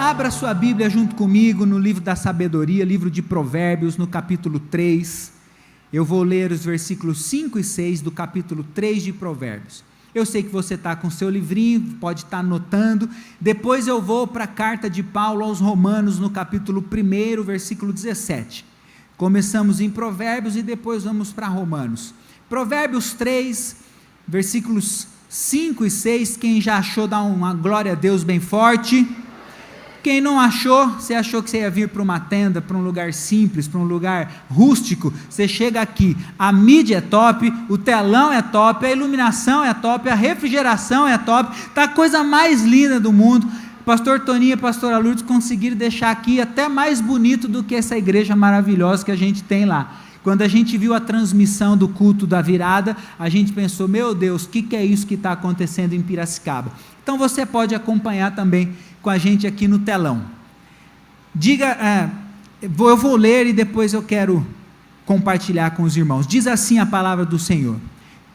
abra sua Bíblia junto comigo no livro da sabedoria, livro de Provérbios, no capítulo 3. Eu vou ler os versículos 5 e 6 do capítulo 3 de Provérbios. Eu sei que você está com o seu livrinho, pode estar anotando. Depois eu vou para a carta de Paulo aos Romanos, no capítulo 1, versículo 17. Começamos em Provérbios e depois vamos para Romanos. Provérbios 3, versículos 5 e 6, quem já achou, dá uma glória a Deus bem forte. Quem não achou, você achou que você ia vir para uma tenda, para um lugar simples, para um lugar rústico, você chega aqui, a mídia é top, o telão é top, a iluminação é top, a refrigeração é top, está a coisa mais linda do mundo. Pastor Toninho e pastora Lourdes conseguiram deixar aqui até mais bonito do que essa igreja maravilhosa que a gente tem lá. Quando a gente viu a transmissão do culto da virada, a gente pensou, meu Deus, o que é isso que está acontecendo em Piracicaba? Então você pode acompanhar também com a gente aqui no telão. Eu vou ler e depois eu quero compartilhar com os irmãos. Diz assim a palavra do Senhor: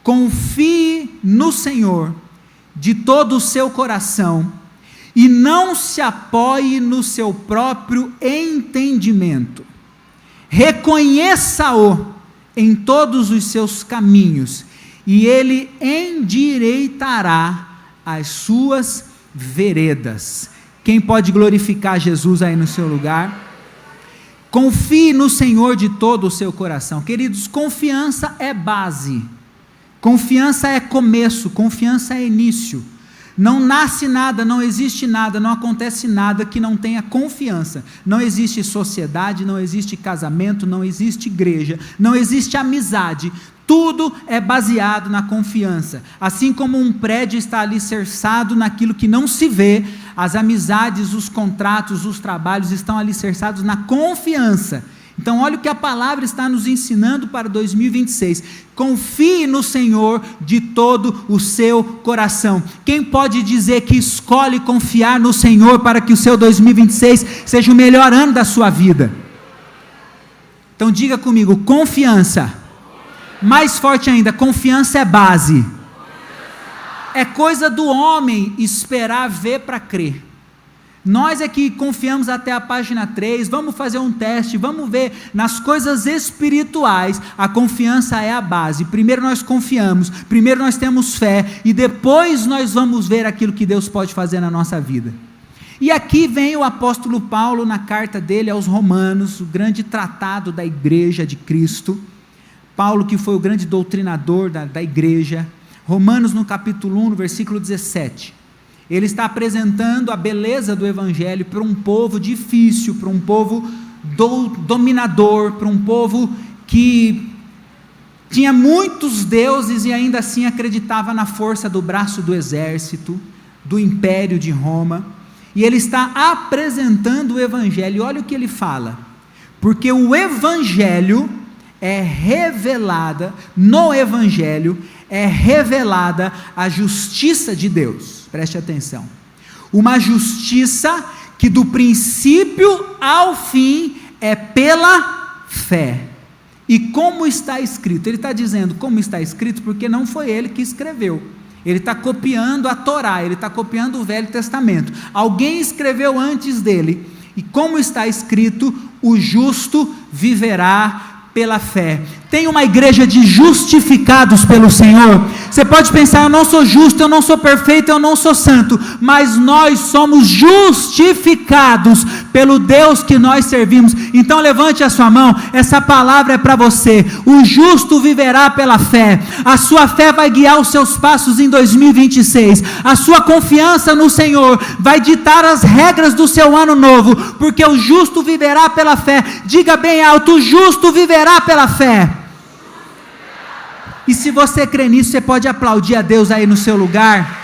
confie no Senhor de todo o seu coração e não se apoie no seu próprio entendimento. Reconheça-o em todos os seus caminhos e ele endireitará as suas veredas. Quem pode glorificar Jesus aí no seu lugar? Confie no Senhor de todo o seu coração. Queridos, confiança é base, confiança é começo, confiança é início. Não nasce nada, não existe nada, não acontece nada que não tenha confiança. Não existe sociedade, não existe casamento, não existe igreja, não existe amizade. Tudo é baseado na confiança. Assim como um prédio está alicerçado naquilo que não se vê, as amizades, os contratos, os trabalhos estão alicerçados na confiança. Então olha o que a palavra está nos ensinando para 2026, confie no Senhor de todo o seu coração. Quem pode dizer que escolhe confiar no Senhor para que o seu 2026 seja o melhor ano da sua vida? Então diga comigo, confiança. Mais forte ainda, confiança é base. É coisa do homem esperar ver para crer. Nós é que confiamos até a página 3, vamos fazer um teste, vamos ver, nas coisas espirituais, a confiança é a base. Primeiro nós confiamos, primeiro nós temos fé, e depois nós vamos ver aquilo que Deus pode fazer na nossa vida. E aqui vem o apóstolo Paulo, na carta dele aos Romanos, o grande tratado da igreja de Cristo. Paulo, que foi o grande doutrinador da igreja. Romanos, no capítulo 1, no versículo 17. Ele está apresentando a beleza do evangelho para um povo difícil, para um povo dominador, para um povo que tinha muitos deuses e ainda assim acreditava na força do braço do exército, do império de Roma. E ele está apresentando o evangelho, e olha o que ele fala: porque o evangelho é revelada, no evangelho é revelada a justiça de Deus. Preste atenção, uma justiça que do princípio ao fim é pela fé. E como está escrito? Ele está dizendo como está escrito porque não foi ele que escreveu. Ele está copiando a Torá, ele está copiando o Velho Testamento. Alguém escreveu antes dele. E como está escrito, o justo viverá pela fé. Tem uma igreja de justificados pelo Senhor. Você pode pensar, eu não sou justo, eu não sou perfeito, eu não sou santo, mas nós somos justificados pelo Deus que nós servimos. Então levante a sua mão, essa palavra é para você. O justo viverá pela fé. A sua fé vai guiar os seus passos em 2026. A sua confiança no Senhor vai ditar as regras do seu ano novo, porque o justo viverá pela fé. Diga bem alto, o justo viverá pela fé. E se você crê nisso, você pode aplaudir a Deus aí no seu lugar.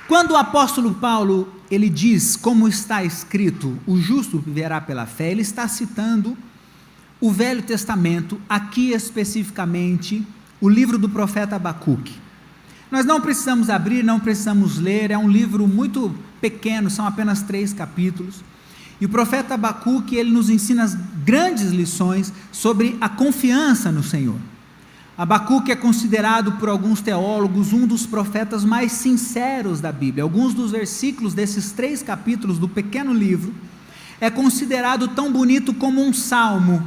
Quando o apóstolo Paulo, ele diz, como está escrito, o justo viverá pela fé, ele está citando o Velho Testamento, aqui especificamente, o livro do profeta Abacuque. Nós não precisamos abrir, não precisamos ler, é um livro muito pequeno, são apenas 3 capítulos. E o profeta Abacuque, ele nos ensina as grandes lições sobre a confiança no Senhor. Abacuque é considerado por alguns teólogos um dos profetas mais sinceros da Bíblia. Alguns dos versículos desses 3 capítulos do pequeno livro é considerado tão bonito como um salmo,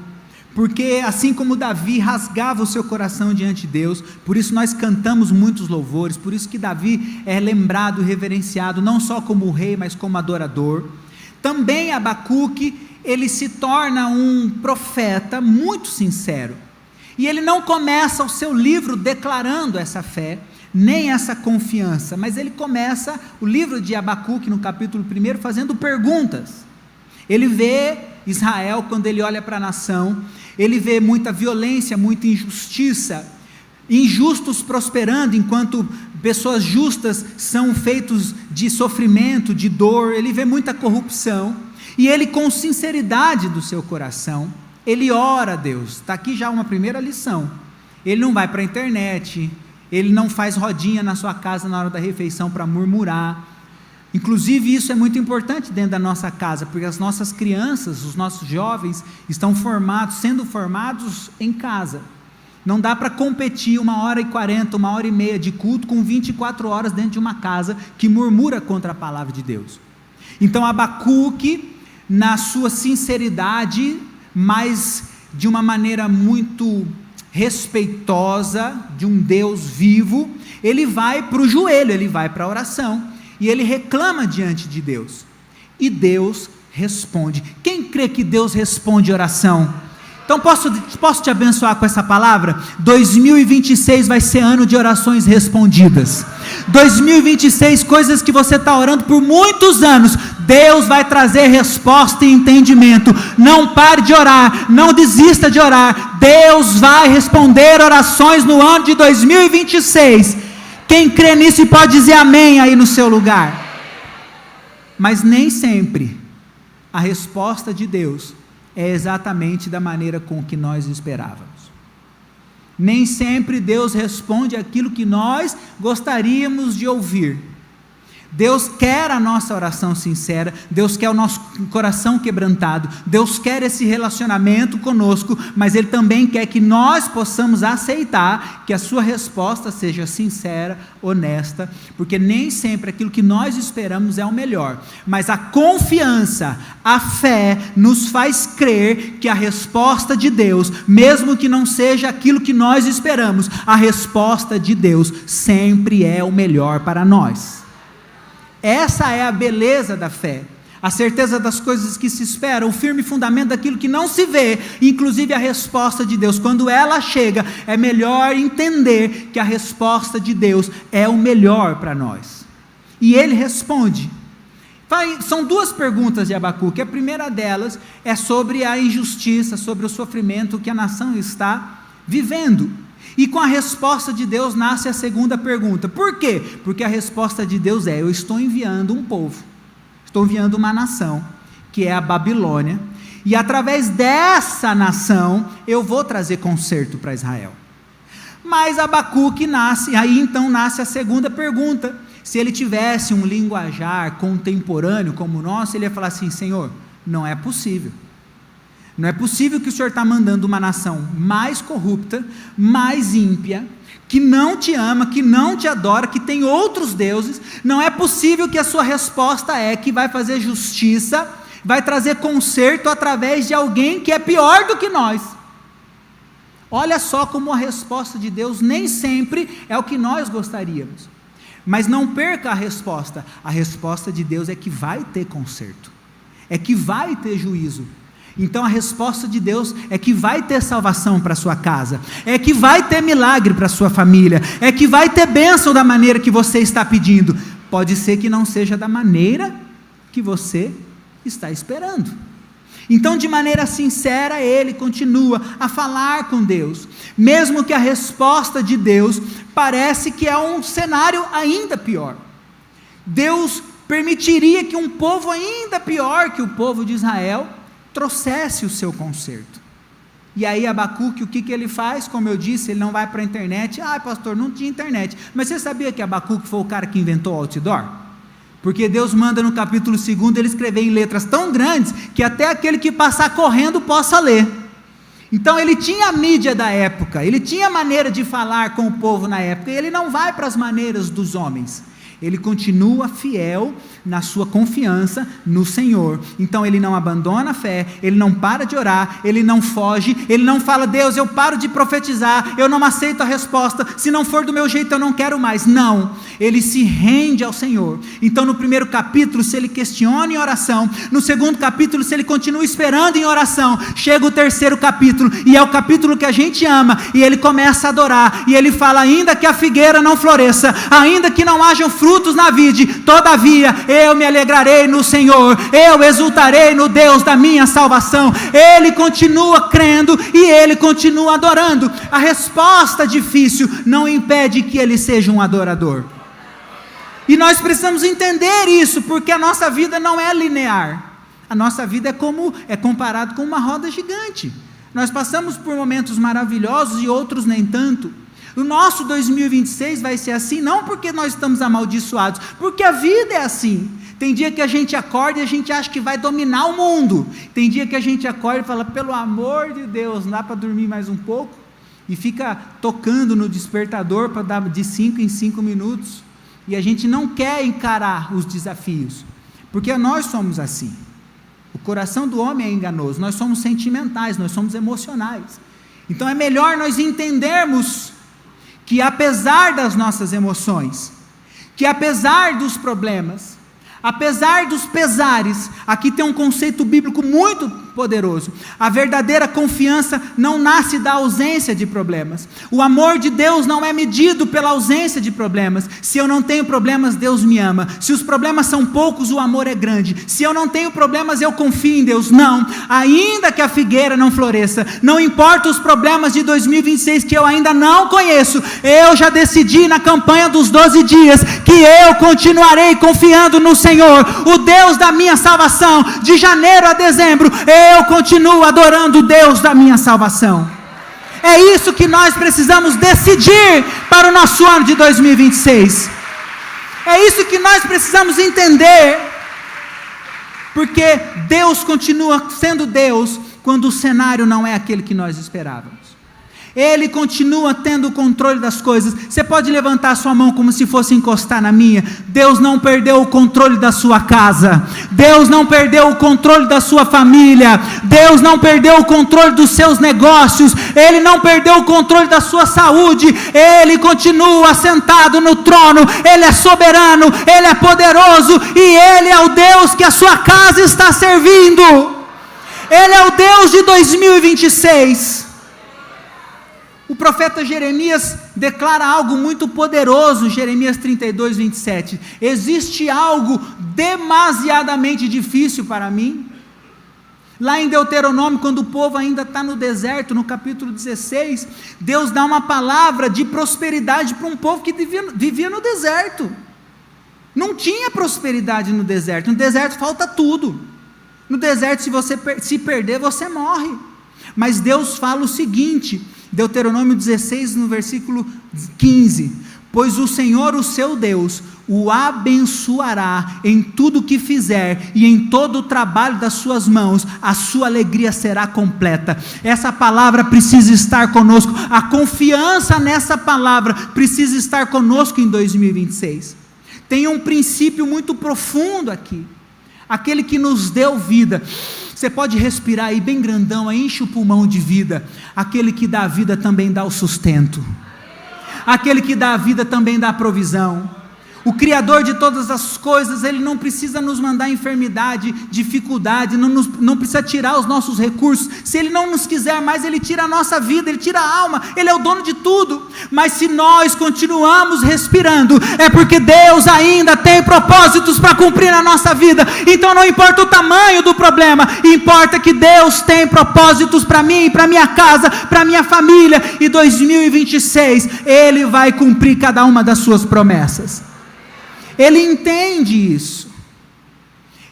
porque assim como Davi rasgava o seu coração diante de Deus, por isso nós cantamos muitos louvores, por isso que Davi é lembrado e reverenciado não só como rei, mas como adorador. Também Abacuque, ele se torna um profeta muito sincero, e ele não começa o seu livro declarando essa fé, nem essa confiança, mas ele começa o livro de Abacuque, no capítulo 1, fazendo perguntas. Ele vê Israel, quando ele olha para a nação, ele vê muita violência, muita injustiça, injustos prosperando, enquanto pessoas justas são feitos de sofrimento, de dor. Ele vê muita corrupção, e ele, com sinceridade do seu coração, ele ora a Deus. Está aqui já uma primeira lição. Ele não vai para a internet, ele não faz rodinha na sua casa na hora da refeição para murmurar. Inclusive isso é muito importante dentro da nossa casa, porque as nossas crianças, os nossos jovens estão sendo formados em casa. Não dá para competir 1h40, 1h30 de culto com 24 horas dentro de uma casa que murmura contra a palavra de Deus. Então Abacuque, na sua sinceridade, mas de uma maneira muito respeitosa de um Deus vivo, ele vai para o joelho, ele vai para a oração, e ele reclama diante de Deus, e Deus responde. Quem crê que Deus responde oração? Então posso te abençoar com essa palavra? 2026 vai ser ano de orações respondidas. 2026, coisas que você está orando por muitos anos, Deus vai trazer resposta e entendimento. Não pare de orar, não desista de orar. Deus vai responder orações no ano de 2026. Quem crê nisso pode dizer amém aí no seu lugar. Mas nem sempre a resposta de Deus é exatamente da maneira com que nós esperávamos. Nem sempre Deus responde aquilo que nós gostaríamos de ouvir. Deus quer a nossa oração sincera, Deus quer o nosso coração quebrantado, Deus quer esse relacionamento conosco, mas Ele também quer que nós possamos aceitar que a sua resposta seja sincera, honesta, porque nem sempre aquilo que nós esperamos é o melhor, mas a confiança, a fé nos faz crer que a resposta de Deus, mesmo que não seja aquilo que nós esperamos, a resposta de Deus sempre é o melhor para nós. Essa é a beleza da fé, a certeza das coisas que se esperam, o firme fundamento daquilo que não se vê, inclusive a resposta de Deus. Quando ela chega, é melhor entender que a resposta de Deus é o melhor para nós. E Ele responde. São 2 perguntas de Abacuque. A primeira delas é sobre a injustiça, sobre o sofrimento que a nação está vivendo. E com a resposta de Deus nasce a segunda pergunta. Por quê? Porque a resposta de Deus é: eu estou enviando um povo, estou enviando uma nação, que é a Babilônia, e através dessa nação, eu vou trazer conserto para Israel. Mas Abacuque aí então nasce a segunda pergunta. Se ele tivesse um linguajar contemporâneo como o nosso, ele ia falar assim: Senhor, não é possível. Não é possível que o Senhor está mandando uma nação mais corrupta, mais ímpia, que não te ama, que não te adora, que tem outros deuses. Não é possível que a sua resposta é que vai fazer justiça, vai trazer conserto através de alguém que é pior do que nós. Olha só como a resposta de Deus nem sempre é o que nós gostaríamos. Mas não perca a resposta de Deus é que vai ter conserto, é que vai ter juízo. Então a resposta de Deus é que vai ter salvação para a sua casa, é que vai ter milagre para a sua família, é que vai ter bênção da maneira que você está pedindo. Pode ser que não seja da maneira que você está esperando. Então, de maneira sincera, ele continua a falar com Deus, mesmo que a resposta de Deus parece que é um cenário ainda pior. Deus permitiria que um povo ainda pior que o povo de Israel trouxesse o seu conserto. E aí Abacuque, o que ele faz? Como eu disse, ele não vai para a internet. Pastor, não tinha internet. Mas você sabia que Abacuque foi o cara que inventou o outdoor? Porque Deus manda no capítulo 2 ele escrever em letras tão grandes, que até aquele que passar correndo possa ler. Então ele tinha a mídia da época, ele tinha maneira de falar com o povo na época, e ele não vai para as maneiras dos homens. Ele continua fiel na sua confiança no Senhor. Então ele não abandona a fé, ele não para de orar, ele não foge, ele não fala: Deus, eu paro de profetizar, eu não aceito a resposta, se não for do meu jeito eu não quero mais. Não, ele se rende ao Senhor. Então no primeiro capítulo, se ele questiona em oração, no segundo capítulo, se ele continua esperando em oração, chega o terceiro capítulo, e é o capítulo que a gente ama, e ele começa a adorar, e ele fala: ainda que a figueira não floresça, ainda que não hajam frutos na vide, todavia eu me alegrarei no Senhor, eu exultarei no Deus da minha salvação. Ele continua crendo e ele continua adorando. A resposta difícil não impede que ele seja um adorador. E nós precisamos entender isso, porque a nossa vida não é linear. A nossa vida é comparado com uma roda gigante. Nós passamos por momentos maravilhosos e outros nem tanto. O nosso 2026 vai ser assim, não porque nós estamos amaldiçoados, porque a vida é assim. Tem dia que a gente acorda e a gente acha que vai dominar o mundo. Tem dia que a gente acorda e fala: pelo amor de Deus, não dá para dormir mais um pouco? E fica tocando no despertador para dar de 5 em 5 minutos. E a gente não quer encarar os desafios, porque nós somos assim. O coração do homem é enganoso, nós somos sentimentais, nós somos emocionais. Então é melhor nós entendermos que apesar das nossas emoções, que apesar dos problemas, apesar dos pesares, aqui tem um conceito bíblico muito poderoso: a verdadeira confiança não nasce da ausência de problemas. O amor de Deus não é medido pela ausência de problemas. Se eu não tenho problemas, Deus me ama. Se os problemas são poucos, o amor é grande. Se eu não tenho problemas, eu confio em Deus. Não, ainda que a figueira não floresça, não importa os problemas de 2026 que eu ainda não conheço, eu já decidi na campanha dos 12 dias que eu continuarei confiando no Senhor, o Deus da minha salvação. De janeiro a dezembro eu continuo adorando o Deus da minha salvação. É isso que nós precisamos decidir para o nosso ano de 2026. É isso que nós precisamos entender, porque Deus continua sendo Deus quando o cenário não é aquele que nós esperávamos. Ele continua tendo o controle das coisas. Você pode levantar a sua mão como se fosse encostar na minha. Deus não perdeu o controle da sua casa. Deus não perdeu o controle da sua família. Deus não perdeu o controle dos seus negócios. Ele não perdeu o controle da sua saúde. Ele continua sentado no trono. Ele é soberano, Ele é poderoso, e Ele é o Deus que a sua casa está servindo. Ele é o Deus de 2026. O profeta Jeremias declara algo muito poderoso, Jeremias 32, 27. Existe algo demasiadamente difícil para mim? Lá em Deuteronômio, quando o povo ainda está no deserto, no capítulo 16, Deus dá uma palavra de prosperidade para um povo que vivia no deserto. Não tinha prosperidade no deserto. No deserto falta tudo. No deserto, se você se perder, você morre. Mas Deus fala o seguinte, Deuteronômio 16, no versículo 15: pois o Senhor, o seu Deus, o abençoará em tudo que fizer, e em todo o trabalho das suas mãos, a sua alegria será completa. Essa palavra precisa estar conosco, a confiança nessa palavra precisa estar conosco em 2026. Tem um princípio muito profundo aqui. Aquele que nos deu vida, você pode respirar aí bem grandão, aí enche o pulmão de vida. Aquele que dá a vida também dá o sustento. Aquele que dá a vida também dá a provisão. O Criador de todas as coisas, Ele não precisa nos mandar enfermidade, dificuldade, não precisa tirar os nossos recursos. Se Ele não nos quiser mais, Ele tira a nossa vida, Ele tira a alma, Ele é o dono de tudo. Mas se nós continuamos respirando, é porque Deus ainda tem propósitos para cumprir na nossa vida. Então não importa o tamanho do problema, importa que Deus tem propósitos para mim, para minha casa, para minha família. E 2026, Ele vai cumprir cada uma das suas promessas. Ele entende isso,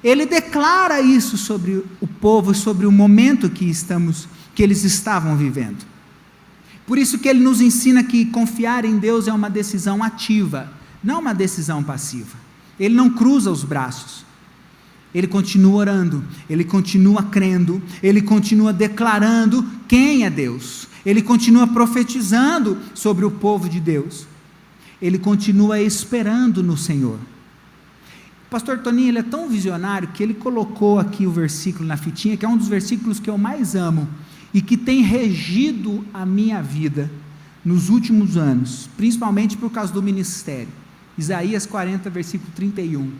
ele declara isso sobre o povo, sobre o momento que eles estavam vivendo. Por isso que ele nos ensina que confiar em Deus é uma decisão ativa, não uma decisão passiva. Ele não cruza os braços. ele continua orando, ele continua crendo, ele continua declarando quem é Deus, ele continua profetizando sobre o povo de Deus, ele continua esperando no Senhor. O pastor Toninho, ele é tão visionário que ele colocou aqui o versículo na fitinha, que é um dos versículos que eu mais amo, e que tem regido a minha vida nos últimos anos, principalmente por causa do ministério. Isaías 40, versículo 31.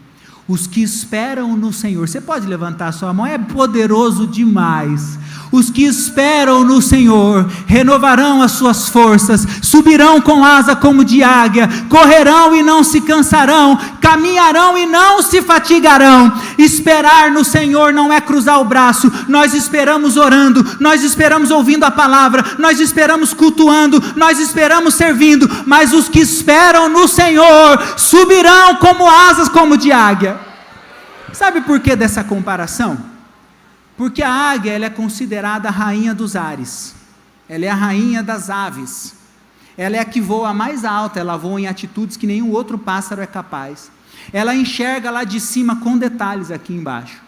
Os que esperam no Senhor, você pode levantar a sua mão, é poderoso demais. Os que esperam no Senhor renovarão as suas forças, subirão com asa como de águia, correrão e não se cansarão, caminharão e não se fatigarão. Esperar no Senhor não é cruzar o braço, nós esperamos orando, nós esperamos ouvindo a palavra, nós esperamos cultuando, nós esperamos servindo, mas os que esperam no Senhor subirão como asas como de águia. Sabe por que dessa comparação? Porque a águia, ela é considerada a rainha dos ares, ela é a rainha das aves, ela é a que voa mais alta, ela voa em atitudes que nenhum outro pássaro é capaz, ela enxerga lá de cima com detalhes aqui embaixo,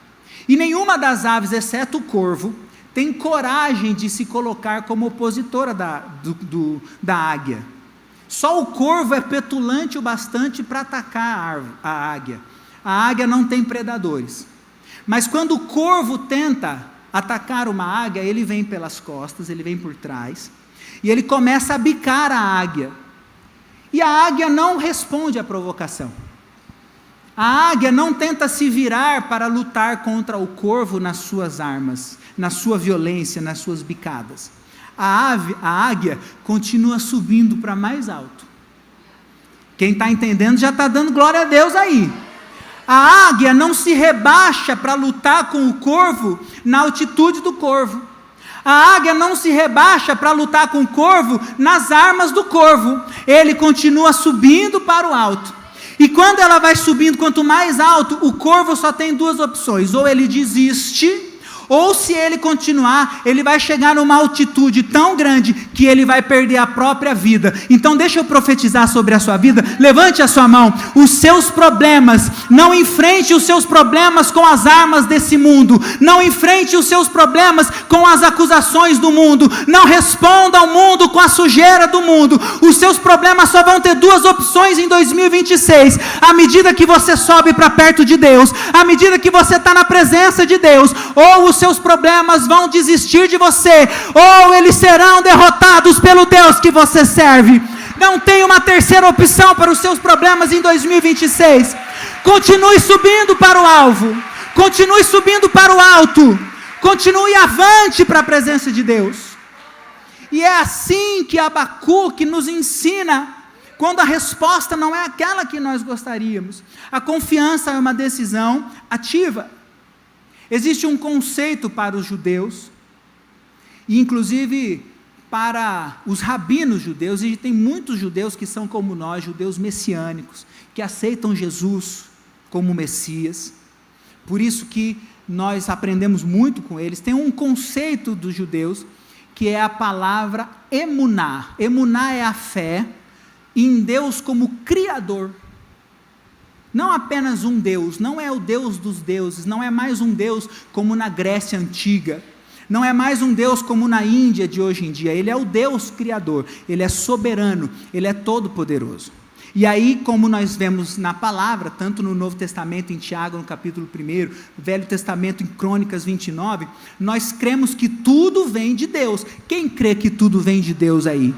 e nenhuma das aves, exceto o corvo, tem coragem de se colocar como opositora da águia. Só o corvo é petulante o bastante para atacar a águia. A águia não tem predadores. Mas quando o corvo tenta atacar uma águia, ele vem pelas costas, ele vem por trás, e ele começa a bicar a águia. E a águia não responde à provocação. A águia não tenta se virar para lutar contra o corvo nas suas armas, na sua violência, nas suas bicadas. A águia continua subindo para mais alto. Quem está entendendo já está dando glória a Deus aí. A águia não se rebaixa para lutar com o corvo na altitude do corvo. A águia não se rebaixa para lutar com o corvo nas armas do corvo. Ele continua subindo para o alto. E quando ela vai subindo, quanto mais alto, o corvo só tem duas opções: ou ele desiste, ou se ele continuar, ele vai chegar numa altitude tão grande que ele vai perder a própria vida. Então deixa eu profetizar sobre a sua vida. Levante a sua mão. Os seus problemas, não enfrente os seus problemas com as armas desse mundo, não enfrente os seus problemas com as acusações do mundo, não responda ao mundo com a sujeira do mundo. Os seus problemas só vão ter duas opções em 2026, à medida que você sobe para perto de Deus, à medida que você está na presença de Deus. Ou os seus problemas vão desistir de você, ou eles serão derrotados pelo Deus que você serve. Não tem uma terceira opção para os seus problemas em 2026. Continue subindo para o alvo, continue subindo para o alto, continue avante para a presença de Deus. E é assim que Abacuque nos ensina, quando a resposta não é aquela que nós gostaríamos. A confiança é uma decisão ativa. Existe um conceito para os judeus, e inclusive para os rabinos judeus, e tem muitos judeus que são como nós, judeus messiânicos, que aceitam Jesus como Messias, por isso que nós aprendemos muito com eles. Tem um conceito dos judeus, que é a palavra emuná. Emuná é a fé em Deus como Criador. Não apenas um Deus, não é o Deus dos deuses, não é mais um Deus como na Grécia Antiga, não é mais um Deus como na Índia de hoje em dia. Ele é o Deus Criador, Ele é soberano, Ele é todo-poderoso. E aí, como nós vemos na palavra, tanto no Novo Testamento, em Tiago, no capítulo 1, Velho Testamento, em Crônicas 29, nós cremos que tudo vem de Deus. Quem crê que tudo vem de Deus aí?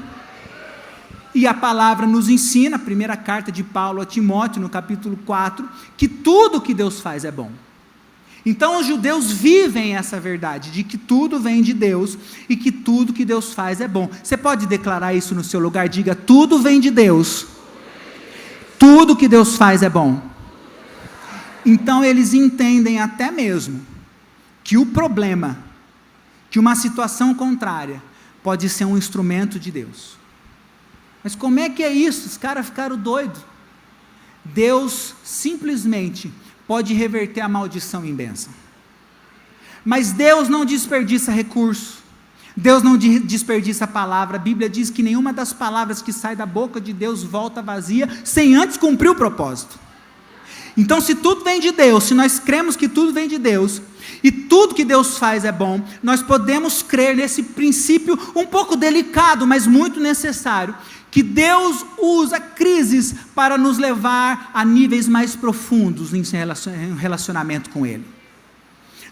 E a palavra nos ensina, a primeira carta de Paulo a Timóteo, no capítulo 4, que tudo que Deus faz é bom. Então os judeus vivem essa verdade, de que tudo vem de Deus, e que tudo que Deus faz é bom. Você pode declarar isso no seu lugar? Diga: tudo vem de Deus, tudo que Deus faz é bom. Então eles entendem até mesmo, que o problema, que uma situação contrária, pode ser um instrumento de Deus. Mas como é que é isso? Os caras ficaram doidos. Deus simplesmente pode reverter a maldição em bênção. Mas Deus não desperdiça recurso. Deus não desperdiça a palavra. A Bíblia diz que nenhuma das palavras que sai da boca de Deus volta vazia, sem antes cumprir o propósito. Então, se tudo vem de Deus, se nós cremos que tudo vem de Deus, e tudo que Deus faz é bom, nós podemos crer nesse princípio um pouco delicado, mas muito necessário, que Deus usa crises para nos levar a níveis mais profundos em relacionamento com Ele.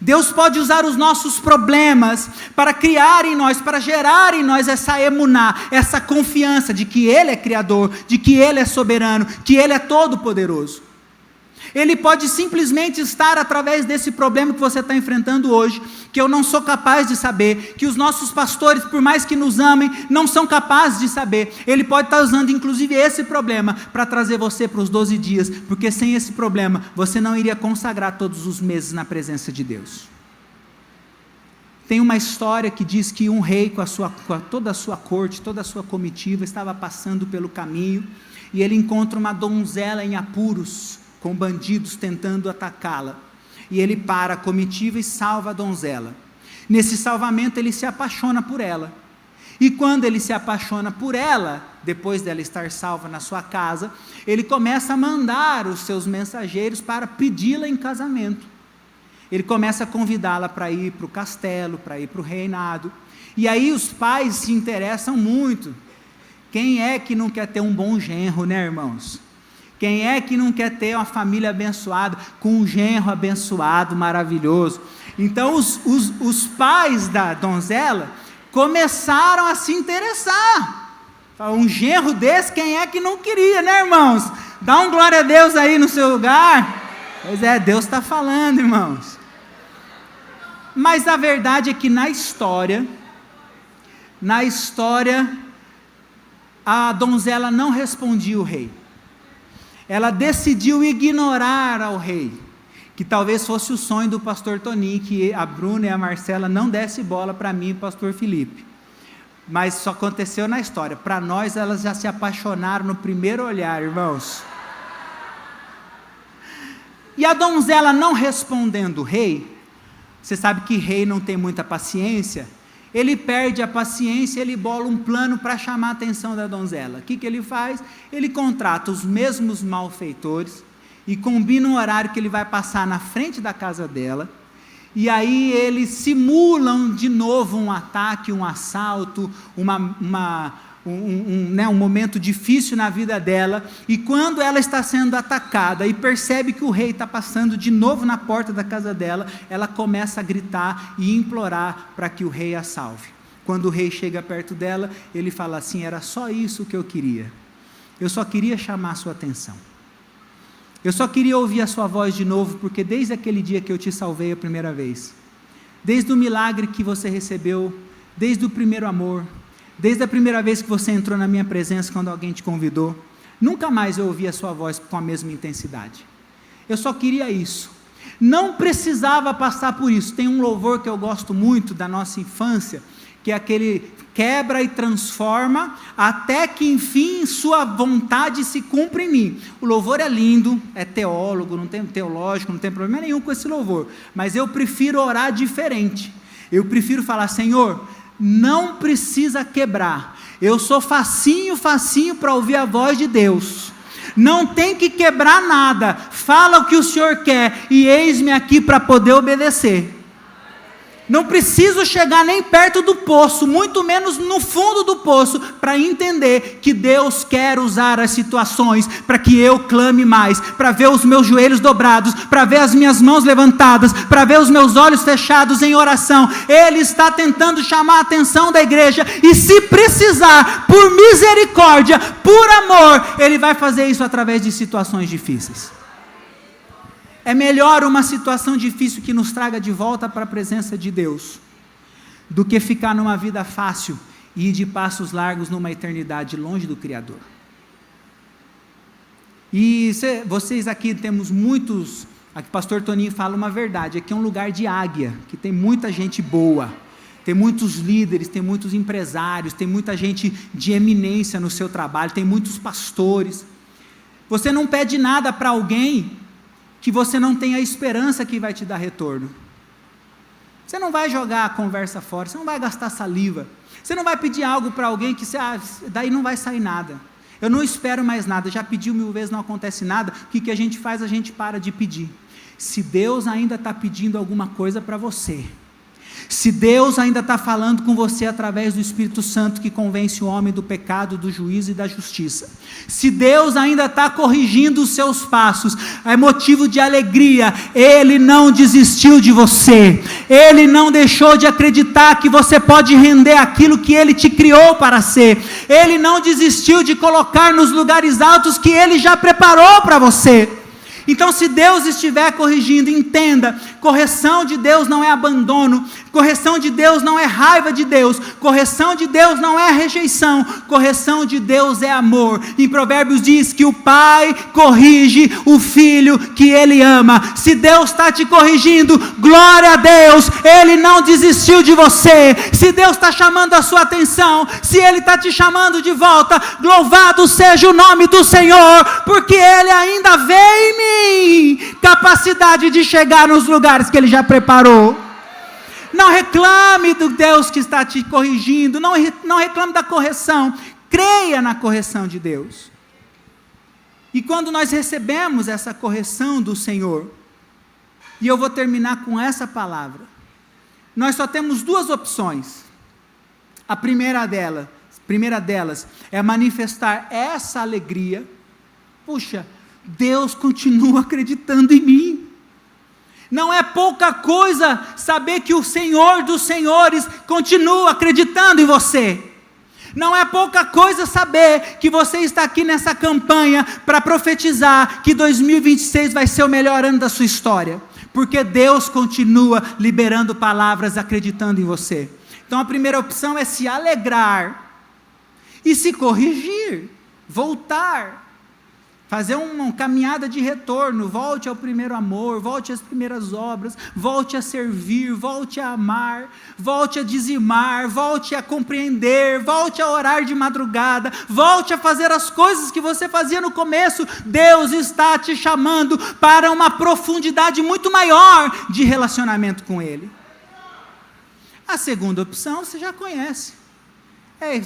Deus pode usar os nossos problemas para criar em nós, para gerar em nós essa emuná, essa confiança de que Ele é Criador, de que Ele é soberano, que Ele é todo-poderoso. Ele pode simplesmente estar através desse problema que você está enfrentando hoje, que eu não sou capaz de saber, que os nossos pastores, por mais que nos amem, não são capazes de saber. Ele pode estar usando inclusive esse problema para trazer você para os 12 dias, porque sem esse problema você não iria consagrar todos os meses na presença de Deus. Tem uma história que diz que um rei com toda a sua corte, toda a sua comitiva, estava passando pelo caminho, e ele encontra uma donzela em apuros, com bandidos tentando atacá-la, e ele para a comitiva e salva a donzela. Nesse salvamento ele se apaixona por ela, e quando ele se apaixona por ela, depois dela estar salva na sua casa, ele começa a mandar os seus mensageiros para pedi-la em casamento. Ele começa a convidá-la para ir para o castelo, para ir para o reinado, e aí os pais se interessam muito. Quem é que não quer ter um bom genro, né, irmãos? Quem é que não quer ter uma família abençoada, com um genro abençoado, maravilhoso? Então os pais da donzela começaram a se interessar. Um genro desse, quem é que não queria, né, irmãos? Dá um glória a Deus aí no seu lugar. Pois é, Deus está falando, irmãos. Mas a verdade é que na história, a donzela não respondia o rei. Ela decidiu ignorar ao rei, que talvez fosse o sonho do pastor Toninho, que a Bruna e a Marcela não dessem bola para mim e pastor Felipe, mas isso aconteceu na história. Para nós, elas já se apaixonaram no primeiro olhar, irmãos. E a donzela não respondendo o rei, você sabe que rei não tem muita paciência, ele perde a paciência, ele bola um plano para chamar a atenção da donzela. O que ele faz? Ele contrata os mesmos malfeitores e combina um horário que ele vai passar na frente da casa dela, e aí eles simulam de novo um ataque, um assalto, um momento difícil na vida dela, e quando ela está sendo atacada e percebe que o rei está passando de novo na porta da casa dela, ela começa a gritar e implorar para que o rei a salve. Quando o rei chega perto dela, ele fala assim: era só isso que eu queria, eu só queria chamar a sua atenção, eu só queria ouvir a sua voz de novo, porque desde aquele dia que eu te salvei a primeira vez, desde o milagre que você recebeu, desde o primeiro amor, desde a primeira vez que você entrou na minha presença, quando alguém te convidou, nunca mais eu ouvi a sua voz com a mesma intensidade. Eu só queria isso. Não precisava passar por isso. Tem um louvor que eu gosto muito da nossa infância, que é aquele: quebra e transforma, até que enfim sua vontade se cumpra em mim. O louvor é lindo, é teológico, não tem problema nenhum com esse louvor, mas eu prefiro orar diferente. Eu prefiro falar: Senhor, não precisa quebrar, eu sou facinho para ouvir a voz de Deus, não tem que quebrar nada, fala o que o Senhor quer, e eis-me aqui para poder obedecer. Não preciso chegar nem perto do poço, muito menos no fundo do poço, para entender que Deus quer usar as situações para que eu clame mais, para ver os meus joelhos dobrados, para ver as minhas mãos levantadas, para ver os meus olhos fechados em oração. Ele está tentando chamar a atenção da igreja, e se precisar, por misericórdia, por amor, Ele vai fazer isso através de situações difíceis. É melhor uma situação difícil que nos traga de volta para a presença de Deus, do que ficar numa vida fácil e ir de passos largos numa eternidade longe do Criador. E vocês aqui temos muitos, aqui o pastor Toninho fala uma verdade, aqui é um lugar de águia, que tem muita gente boa, tem muitos líderes, tem muitos empresários, tem muita gente de eminência no seu trabalho, tem muitos pastores. Você não pede nada para alguém que você não tem a esperança que vai te dar retorno. Você não vai jogar a conversa fora, você não vai gastar saliva, você não vai pedir algo para alguém que daí não vai sair nada. Eu não espero mais nada, já pedi 1000 vezes, não acontece nada. O que a gente faz? A gente para de pedir. Se Deus ainda está pedindo alguma coisa para você, se Deus ainda está falando com você através do Espírito Santo que convence o homem do pecado, do juízo e da justiça, se Deus ainda está corrigindo os seus passos, é motivo de alegria. Ele não desistiu de você, Ele não deixou de acreditar que você pode render aquilo que Ele te criou para ser, Ele não desistiu de colocar nos lugares altos que Ele já preparou para você. Então, se Deus estiver corrigindo, entenda, correção de Deus não é abandono, correção de Deus não é raiva de Deus, correção de Deus não é rejeição, correção de Deus é amor. Em Provérbios diz que o pai corrige o filho que ele ama. Se Deus está te corrigindo, glória a Deus, Ele não desistiu de você. Se Deus está chamando a sua atenção, se Ele está te chamando de volta, louvado seja o nome do Senhor, porque Ele ainda vê em mim capacidade de chegar nos lugares que Ele já preparou. Não reclame do Deus que está te corrigindo, não reclame da correção, creia na correção de Deus. E quando nós recebemos essa correção do Senhor, e eu vou terminar com essa palavra, nós só temos 2 opções. A primeira delas é manifestar essa alegria. Puxa, Deus continua acreditando em mim. Não é pouca coisa saber que o Senhor dos Senhores continua acreditando em você. Não é pouca coisa saber que você está aqui nessa campanha para profetizar que 2026 vai ser o melhor ano da sua história, porque Deus continua liberando palavras acreditando em você. Então a primeira opção é se alegrar e se corrigir, voltar, fazer uma caminhada de retorno, volte ao primeiro amor, volte às primeiras obras, volte a servir, volte a amar, volte a dizimar, volte a compreender, volte a orar de madrugada, volte a fazer as coisas que você fazia no começo. Deus está te chamando para uma profundidade muito maior de relacionamento com Ele. A segunda opção você já conhece, é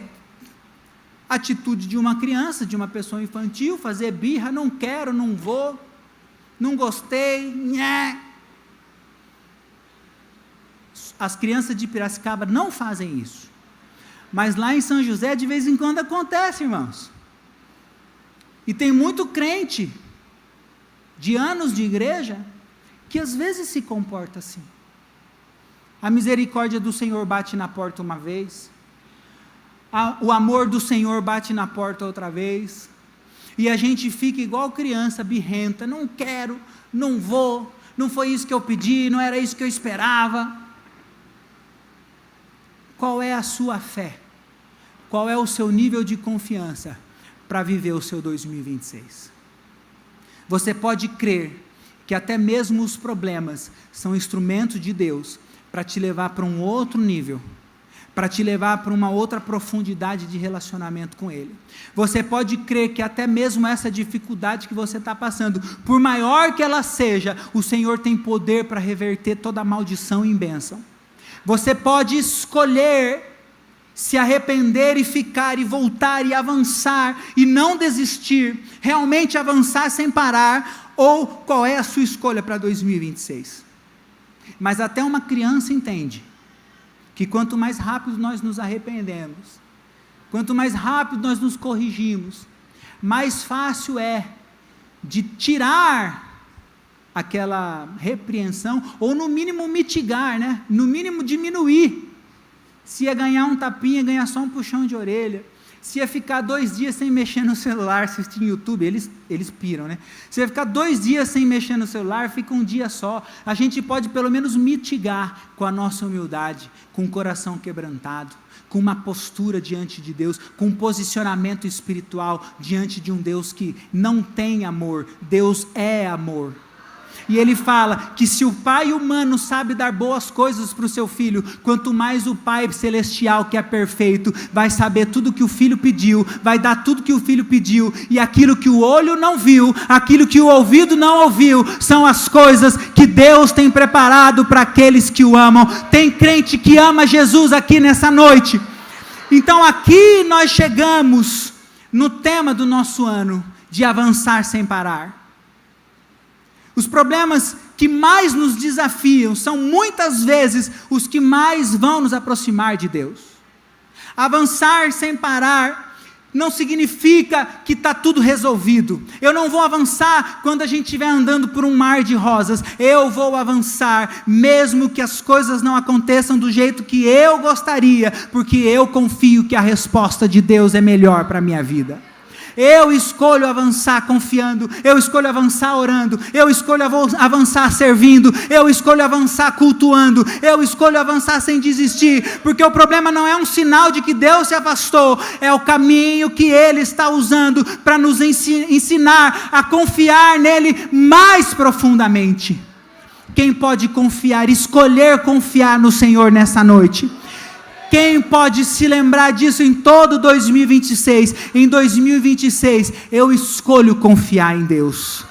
atitude de uma criança, de uma pessoa infantil, fazer birra, não quero, não vou, não gostei, nhé. As crianças de Piracicaba não fazem isso, mas lá em São José de vez em quando acontece, irmãos, e tem muito crente, de anos de igreja, que às vezes se comporta assim. A misericórdia do Senhor bate na porta uma vez, o amor do Senhor bate na porta outra vez, e a gente fica igual criança birrenta, não quero, não vou, não foi isso que eu pedi, não era isso que eu esperava. Qual é a sua fé? Qual é o seu nível de confiança para viver o seu 2026? Você pode crer que até mesmo os problemas são instrumentos de Deus para te levar para um outro nível, para te levar para uma outra profundidade de relacionamento com Ele. Você pode crer que até mesmo essa dificuldade que você está passando, por maior que ela seja, o Senhor tem poder para reverter toda a maldição em bênção. Você pode escolher se arrepender e ficar e voltar e avançar e não desistir, realmente avançar sem parar, ou qual é a sua escolha para 2026? Mas até uma criança entende que quanto mais rápido nós nos arrependemos, quanto mais rápido nós nos corrigimos, mais fácil é de tirar aquela repreensão, ou no mínimo mitigar, né? No mínimo diminuir. Se ia ganhar um tapinha, ganhar só um puxão de orelha. Se ia ficar 2 dias sem mexer no celular, assistindo YouTube, eles piram, né? Se ia ficar 2 dias sem mexer no celular, fica um dia só. A gente pode pelo menos mitigar com a nossa humildade, com o coração quebrantado, com uma postura diante de Deus, com um posicionamento espiritual diante de um Deus que não tem amor. Deus é amor. E Ele fala que se o pai humano sabe dar boas coisas para o seu filho, quanto mais o Pai celestial, que é perfeito, vai saber tudo que o filho pediu, vai dar tudo que o filho pediu, e aquilo que o olho não viu, aquilo que o ouvido não ouviu, são as coisas que Deus tem preparado para aqueles que o amam. Tem crente que ama Jesus aqui nessa noite. Então aqui nós chegamos no tema do nosso ano, de avançar sem parar. Os problemas que mais nos desafiam são muitas vezes os que mais vão nos aproximar de Deus. Avançar sem parar não significa que está tudo resolvido. Eu não vou avançar quando a gente estiver andando por um mar de rosas. Eu vou avançar, mesmo que as coisas não aconteçam do jeito que eu gostaria, porque eu confio que a resposta de Deus é melhor para a minha vida. Eu escolho avançar confiando, eu escolho avançar orando, eu escolho avançar servindo, eu escolho avançar cultuando, eu escolho avançar sem desistir, porque o problema não é um sinal de que Deus se afastou, é o caminho que Ele está usando para nos ensinar a confiar nele mais profundamente. Quem pode confiar, escolher confiar no Senhor nessa noite? Quem pode se lembrar disso em todo 2026? Em 2026, eu escolho confiar em Deus.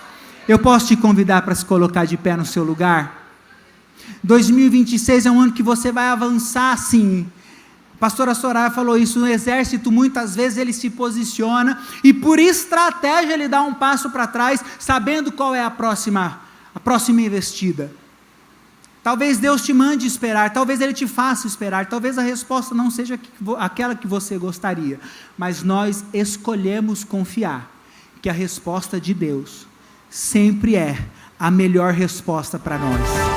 Eu posso te convidar para se colocar de pé no seu lugar? 2026 é um ano que você vai avançar sim. A pastora Soraya falou isso, no exército muitas vezes ele se posiciona e por estratégia ele dá um passo para trás, sabendo qual é a próxima investida. Talvez Deus te mande esperar, talvez Ele te faça esperar, talvez a resposta não seja aquela que você gostaria, mas nós escolhemos confiar que a resposta de Deus sempre é a melhor resposta para nós.